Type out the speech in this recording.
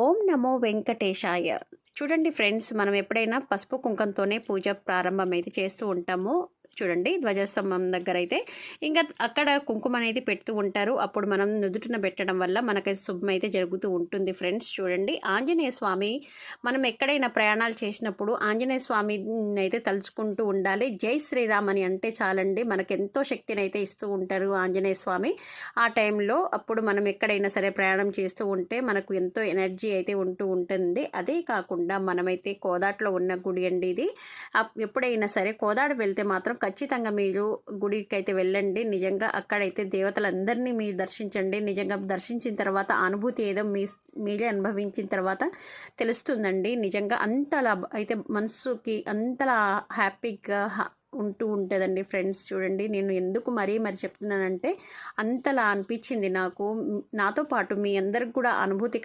ఓం నమో వెంకటేశాయ. చూడండి ఫ్రెండ్స్, మనం ఎప్పుడైనా పసుపు కుంకంతోనే పూజ ప్రారంభం అయితే చేస్తూ ఉంటాము. చూడండి, ధ్వజస్తంభం దగ్గర అయితే ఇంకా అక్కడ కుంకుమ అనేది పెడుతూ ఉంటారు. అప్పుడు మనం నుదుటిన పెట్టడం వల్ల మనకి శుభం అయితే జరుగుతూ ఉంటుంది ఫ్రెండ్స్. చూడండి, ఆంజనేయ స్వామి, మనం ఎక్కడైనా ప్రయాణాలు చేసినప్పుడు ఆంజనేయ స్వామిని అయితే తలుచుకుంటూ ఉండాలి. జై శ్రీరామ్ అని అంటే చాలండి, మనకు ఎంతో శక్తిని అయితే ఇస్తూ ఉంటారు ఆంజనేయ స్వామి. ఆ టైంలో అప్పుడు మనం ఎక్కడైనా సరే ప్రయాణం చేస్తూ ఉంటే మనకు ఎంతో ఎనర్జీ అయితే ఉంటూ ఉంటుంది. అదే కాకుండా మనమైతే కోదాట్లో ఉన్న గుడి అండి ఇది. ఎప్పుడైనా సరే కోదాడ వెళ్తే మాత్రం ఖచ్చితంగా మీరు గుడికి అయితే వెళ్ళండి. నిజంగా అక్కడైతే దేవతలందరినీ మీరు దర్శించండి. నిజంగా దర్శించిన తర్వాత అనుభూతి ఏదో మీరే అనుభవించిన తర్వాత తెలుస్తుందండి. నిజంగా అంతలా అయితే మనసుకి అంతలా హ్యాపీగా ఉంటూ ఉంటుందండి ఫ్రెండ్స్. చూడండి, నేను ఎందుకు మరీ చెప్తున్నానంటే అంతలా అనిపించింది నాకు. నాతో పాటు మీ అందరికి కూడా అనుభూతి